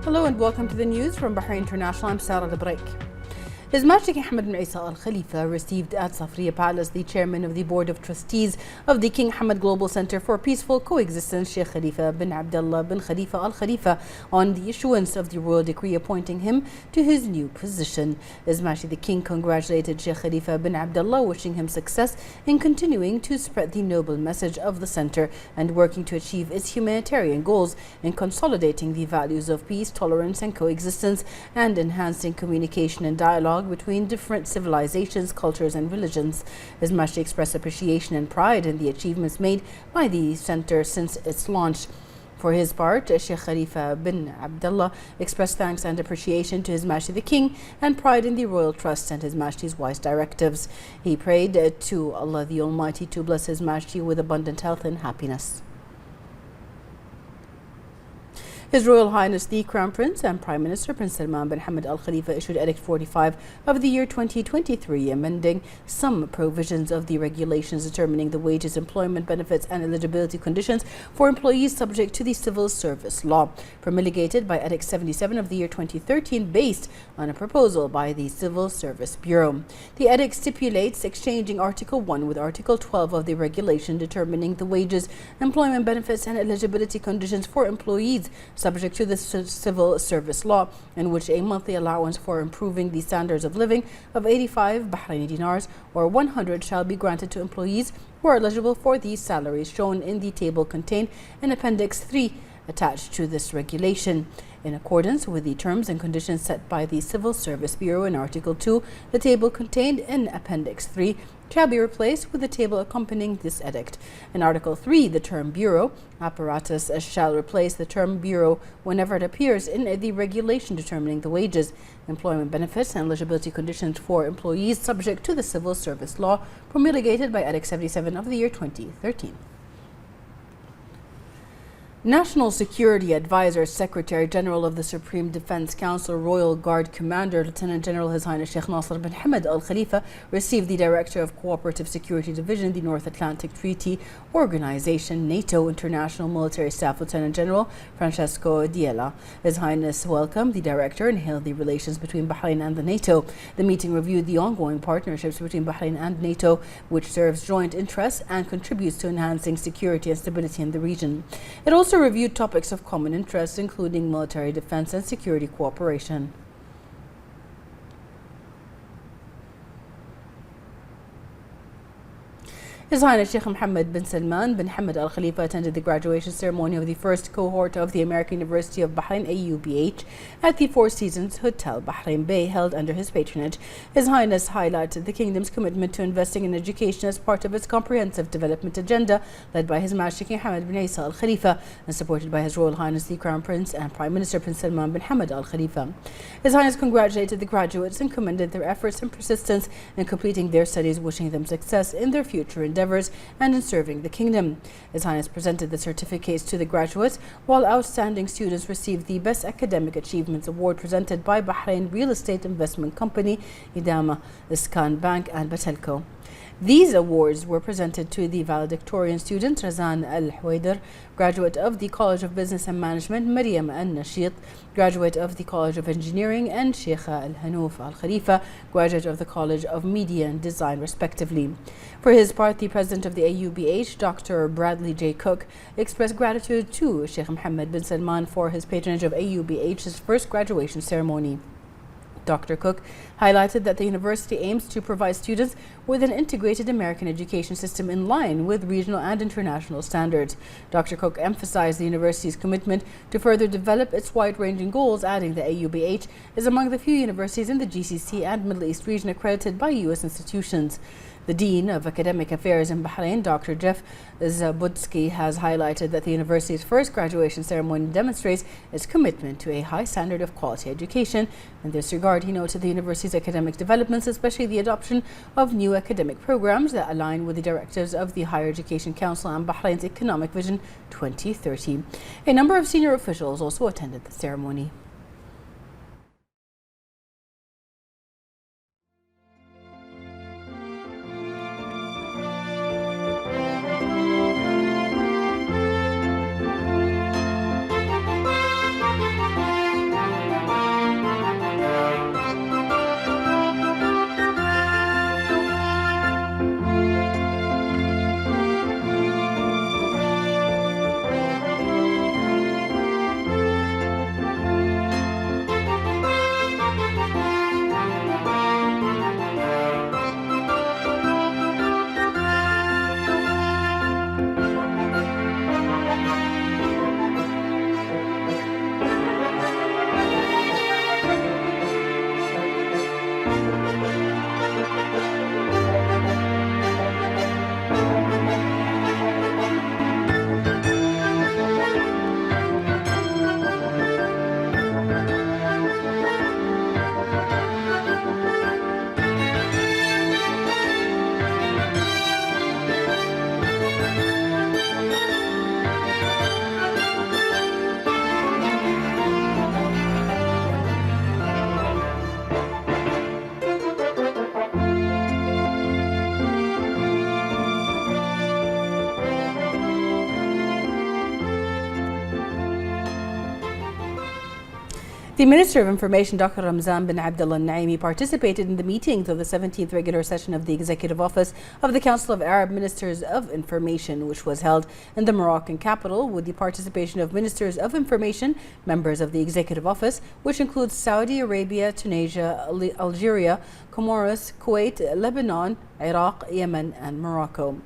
Hello and welcome to the news from Bahrain International. I'm Sarah Lebreik. His Majesty King Hamad bin Isa Al Khalifa received at Safriya Palace the chairman of the Board of Trustees of the King Hamad Global Center for Peaceful Coexistence, Sheikh Khalifa bin Abdullah bin Khalifa Al Khalifa, on the issuance of the royal decree appointing him to his new position. His Majesty the King congratulated Sheikh Khalifa bin Abdullah, wishing him success in continuing to spread the noble message of the center and working to achieve its humanitarian goals in consolidating the values of peace, tolerance and coexistence, and enhancing communication and dialogue between different civilizations, cultures and religions. His Majesty expressed appreciation and pride in the achievements made by the center since its launch. For his part, Sheikh Khalifa bin Abdullah expressed thanks and appreciation to His Majesty the King and pride in the Royal Trust and His Majesty's wise directives. He prayed to Allah the Almighty to bless His Majesty with abundant health and happiness. His Royal Highness the Crown Prince and Prime Minister Prince Salman bin Hamad Al Khalifa issued Edict 45 of the year 2023, amending some provisions of the regulations determining the wages, employment benefits and eligibility conditions for employees subject to the civil service law, promulgated by Edict 77 of the year 2013, based on a proposal by the Civil Service Bureau. The edict stipulates exchanging Article 1 with Article 12 of the regulation determining the wages, employment benefits and eligibility conditions for employees subject to the civil service law, in which a monthly allowance for improving the standards of living of 85 Bahraini dinars or 100 shall be granted to employees who are eligible for these salaries shown in the table contained in Appendix 3 attached to this regulation. In accordance with the terms and conditions set by the Civil Service Bureau in Article 2, the table contained in Appendix 3 shall be replaced with the table accompanying this edict. In Article 3, the term Bureau apparatus shall replace the term Bureau whenever it appears in the regulation determining the wages, employment benefits and eligibility conditions for employees subject to the Civil Service law, promulgated by Edict 77 of the year 2013. National Security Advisor, Secretary General of the Supreme Defense Council, Royal Guard Commander, Lieutenant General His Highness Sheikh Nasser bin Hamad Al Khalifa received the Director of Cooperative Security Division, the North Atlantic Treaty Organization, NATO International Military Staff Lieutenant General Francesco Diella. His Highness welcomed the Director and hailed the relations between Bahrain and the NATO. The meeting reviewed the ongoing partnerships between Bahrain and NATO, which serves joint interests and contributes to enhancing security and stability in the region. It also reviewed topics of common interest, including military defense and security cooperation. His Highness Sheikh Mohammed bin Salman bin Hamad Al Khalifa attended the graduation ceremony of the first cohort of the American University of Bahrain AUBH at the Four Seasons Hotel Bahrain Bay, held under his patronage. His Highness highlighted the kingdom's commitment to investing in education as part of its comprehensive development agenda, led by His Majesty King Hamad bin Isa Al Khalifa and supported by His Royal Highness the Crown Prince and Prime Minister Prince Salman bin Hamad Al Khalifa. His Highness congratulated the graduates and commended their efforts and persistence in completing their studies, wishing them success in their future endeavors and in serving the kingdom. His Highness presented the certificates to the graduates, while outstanding students received the Best Academic Achievements Award presented by Bahrain Real Estate Investment Company, Idama, Iskan Bank and Batelco. These awards were presented to the valedictorian student Razan Al-Huwaider, graduate of the College of Business and Management, Maryam Al-Nasheed, graduate of the College of Engineering, and Sheikha Al-Hanouf Al-Khalifa, graduate of the College of Media and Design, respectively. For his part, the president of the AUBH, Dr. Bradley J. Cook, expressed gratitude to Sheikh Mohammed bin Salman for his patronage of AUBH's first graduation ceremony. Dr. Cook highlighted that the university aims to provide students with an integrated American education system in line with regional and international standards. Dr. Cook emphasized the university's commitment to further develop its wide-ranging goals, adding the AUBH is among the few universities in the GCC and Middle East region accredited by U.S. institutions. The Dean of Academic Affairs in Bahrain, Dr. Jeff Zabudsky, has highlighted that the university's first graduation ceremony demonstrates its commitment to a high standard of quality education. In this regard, he noted the university's academic developments, especially the adoption of new academic programs that align with the directives of the Higher Education Council and Bahrain's Economic Vision 2030. A number of senior officials also attended the ceremony. The Minister of Information, Dr. Ramzan bin Abdullah Naimi, participated in the meetings of the 17th regular session of the Executive Office of the Council of Arab Ministers of Information, which was held in the Moroccan capital with the participation of Ministers of Information, members of the Executive Office, which includes Saudi Arabia, Tunisia, Algeria, Comoros, Kuwait, Lebanon, Iraq, Yemen, and Morocco.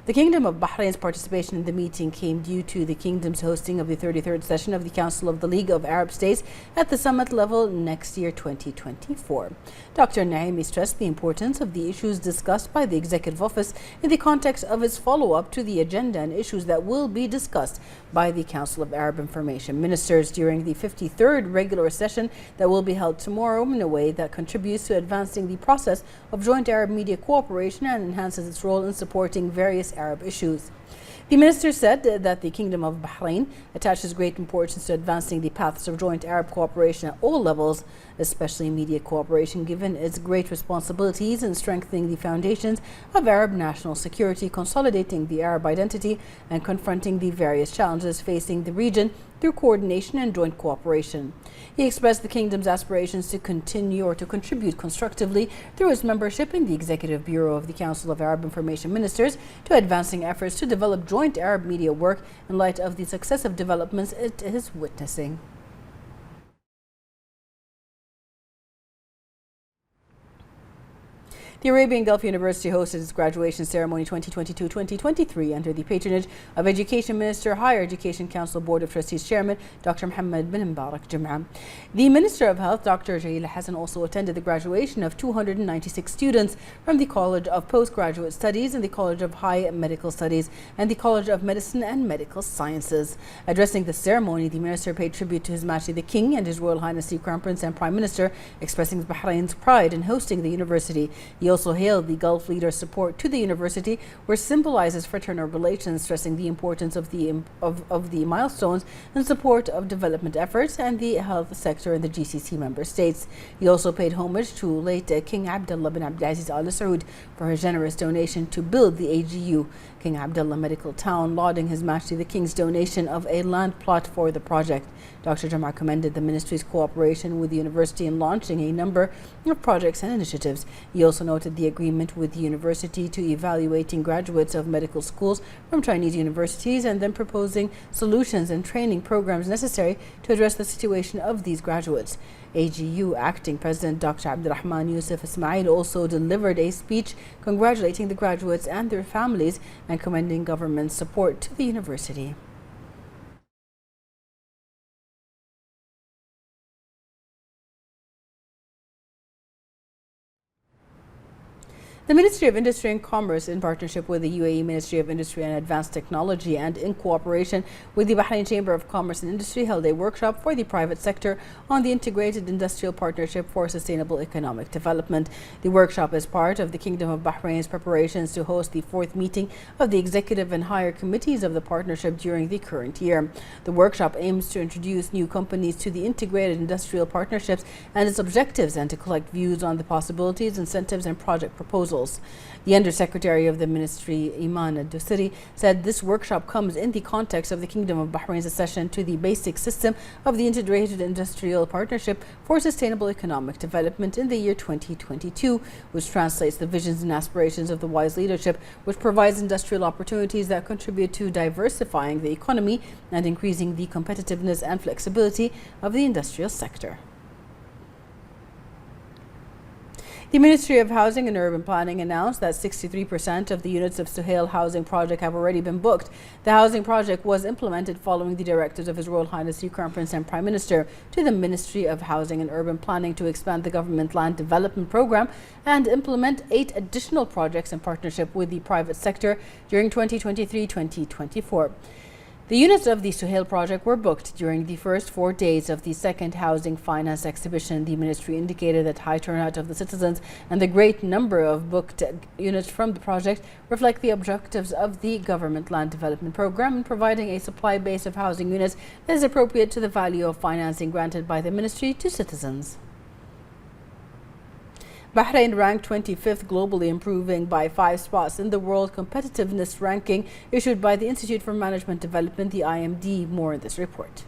The Kingdom of Bahrain's participation in the meeting came due to the Kingdom's hosting of the 33rd session of the Council of the League of Arab States at the summit level next year, 2024. Dr. Naimi stressed the importance of the issues discussed by the Executive Office in the context of its follow-up to the agenda and issues that will be discussed by the Council of Arab Information Ministers during the 53rd regular session that will be held tomorrow in a way that contributes to advancing the process of joint Arab media cooperation and enhances its role in supporting various Arab issues. The minister said that the Kingdom of Bahrain attaches great importance to advancing the paths of joint Arab cooperation at all levels, especially media cooperation, given its great responsibilities in strengthening the foundations of Arab national security, consolidating the Arab identity, and confronting the various challenges facing the region through coordination and joint cooperation. He expressed the Kingdom's aspirations to continue or to contribute constructively through its membership in the Executive Bureau of the Council of Arab Information Ministers to advancing efforts to develop joint Arab media work in light of the successive developments it is witnessing. The Arabian Gulf University hosted its graduation ceremony 2022-2023 under the patronage of Education Minister, Higher Education Council Board of Trustees Chairman Dr. Mohammed bin Mbarak Jum'a. The Minister of Health, Dr. Jaila Hassan, also attended the graduation of 296 students from the College of Postgraduate Studies and the College of High Medical Studies and the College of Medicine and Medical Sciences. Addressing the ceremony, the Minister paid tribute to His Majesty the King and His Royal Highness the Crown Prince and Prime Minister, expressing Bahrain's pride in hosting the university. He also hailed the Gulf leader's support to the university, which symbolizes fraternal relations, stressing the importance of the milestones in support of development efforts and the health sector in the GCC member states. He also paid homage to late King Abdullah bin Abdulaziz Al Saud for his generous donation to build the AGU, King Abdullah Medical Town, lauding His Majesty the King's donation of a land plot for the project. Dr. Jum'a commended the ministry's cooperation with the university in launching a number of projects and initiatives. He also noted the agreement with the university to evaluating graduates of medical schools from Chinese universities and then proposing solutions and training programs necessary to address the situation of these graduates. AGU Acting President Dr. Abdurrahman Yusuf Ismail also delivered a speech congratulating the graduates and their families and commending government support to the university. The Ministry of Industry and Commerce, in partnership with the UAE Ministry of Industry and Advanced Technology and in cooperation with the Bahrain Chamber of Commerce and Industry, held a workshop for the private sector on the Integrated Industrial Partnership for Sustainable Economic Development. The workshop is part of the Kingdom of Bahrain's preparations to host the fourth meeting of the Executive and Higher Committees of the partnership during the current year. The workshop aims to introduce new companies to the Integrated Industrial Partnerships and its objectives and to collect views on the possibilities, incentives, and project proposals. The Undersecretary of the Ministry, Iman Al-Dusiri, said this workshop comes in the context of the Kingdom of Bahrain's accession to the basic system of the Integrated Industrial Partnership for Sustainable Economic Development in the year 2022, which translates the visions and aspirations of the wise leadership, which provides industrial opportunities that contribute to diversifying the economy and increasing the competitiveness and flexibility of the industrial sector. The Ministry of Housing and Urban Planning announced that 63% of the units of Suhail housing project have already been booked. The housing project was implemented following the directives of His Royal Highness the Crown Prince and Prime Minister to the Ministry of Housing and Urban Planning to expand the government land development program and implement 8 additional projects in partnership with the private sector during 2023-2024. The units of the Suhail project were booked during the first 4 days of the second Housing Finance Exhibition. The ministry indicated that high turnout of the citizens and the great number of booked units from the project reflect the objectives of the government land development program in providing a supply base of housing units that is appropriate to the value of financing granted by the ministry to citizens. Bahrain ranked 25th globally, improving by 5 spots in the World Competitiveness Ranking issued by the Institute for Management Development, the IMD. More in this report.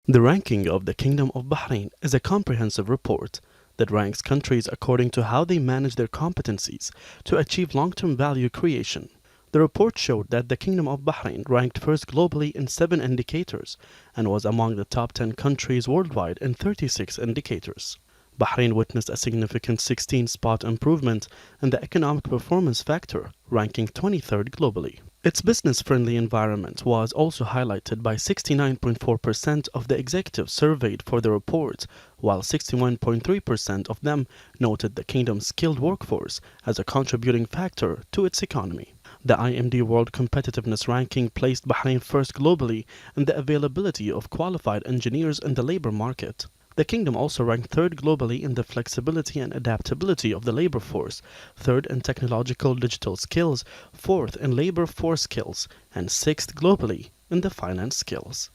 The ranking of the Kingdom of Bahrain is a comprehensive report that ranks countries according to how they manage their competencies to achieve long-term value creation. The report showed that the Kingdom of Bahrain ranked first globally in 7 indicators and was among the top 10 countries worldwide in 36 indicators. Bahrain witnessed a significant 16-spot improvement in the economic performance factor, ranking 23rd globally. Its business-friendly environment was also highlighted by 69.4% of the executives surveyed for the report, while 61.3% of them noted the kingdom's skilled workforce as a contributing factor to its economy. The IMD World Competitiveness Ranking placed Bahrain first globally in the availability of qualified engineers in the labor market. The kingdom also ranked third globally in the flexibility and adaptability of the labor force, third in technological digital skills, fourth in labor force skills, and sixth globally in the finance skills.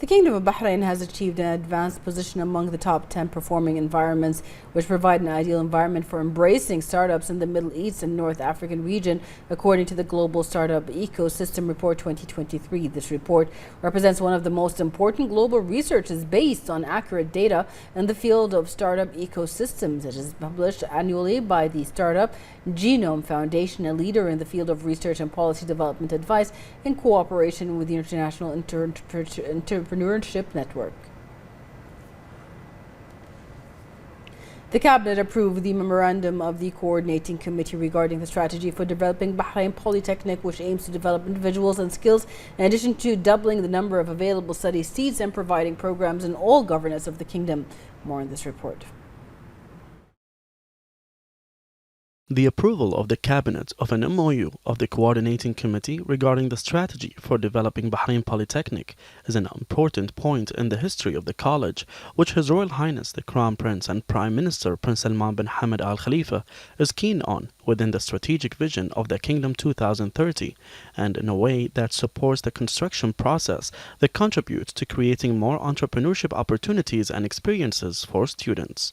The Kingdom of Bahrain has achieved an advanced position among the top 10 performing environments, which provide an ideal environment for embracing startups in the Middle East and North African region, according to the Global Startup Ecosystem Report 2023. This report represents one of the most important global researches based on accurate data in the field of startup ecosystems. It is published annually by the Startup Genome Foundation, a leader in the field of research and policy development advice, in cooperation with the International Entrepreneurship Network. The Cabinet approved the memorandum of the Coordinating Committee regarding the strategy for developing Bahrain Polytechnic, which aims to develop individuals and skills in addition to doubling the number of available study seats and providing programs in all governance of the kingdom. More in this report. The approval of the Cabinet of an MOU of the Coordinating Committee regarding the strategy for developing Bahrain Polytechnic is an important point in the history of the college, which His Royal Highness the Crown Prince and Prime Minister Prince Salman bin Hamad Al Khalifa is keen on within the strategic vision of the Kingdom 2030, and in a way that supports the construction process that contributes to creating more entrepreneurship opportunities and experiences for students.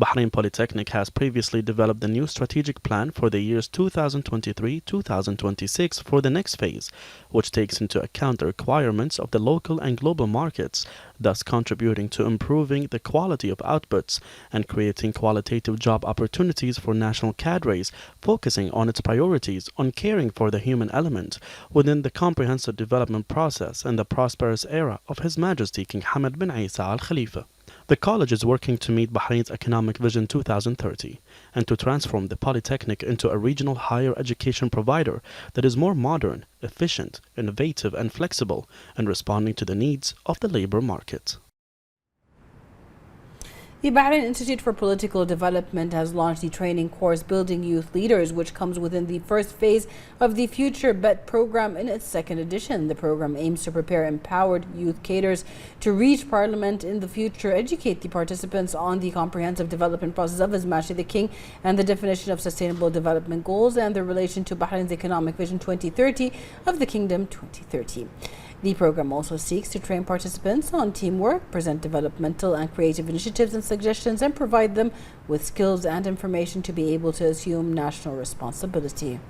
Bahrain Polytechnic has previously developed the new strategic plan for the years 2023-2026 for the next phase, which takes into account the requirements of the local and global markets, thus contributing to improving the quality of outputs and creating qualitative job opportunities for national cadres, focusing on its priorities on caring for the human element within the comprehensive development process in the prosperous era of His Majesty King Hamad bin Isa Al Khalifa. The college is working to meet Bahrain's Economic Vision 2030 and to transform the Polytechnic into a regional higher education provider that is more modern, efficient, innovative, and flexible in responding to the needs of the labor market. The Bahrain Institute for Political Development has launched the training course Building Youth Leaders, which comes within the first phase of the Future Bet program in its second edition. The program aims to prepare empowered youth cadres to reach Parliament in the future, educate the participants on the comprehensive development process of His Majesty the King and the definition of sustainable development goals and their relation to Bahrain's Economic Vision 2030 of the Kingdom 2030. The program also seeks to train participants on teamwork, present developmental and creative initiatives and suggestions, and provide them with skills and information to be able to assume national responsibility.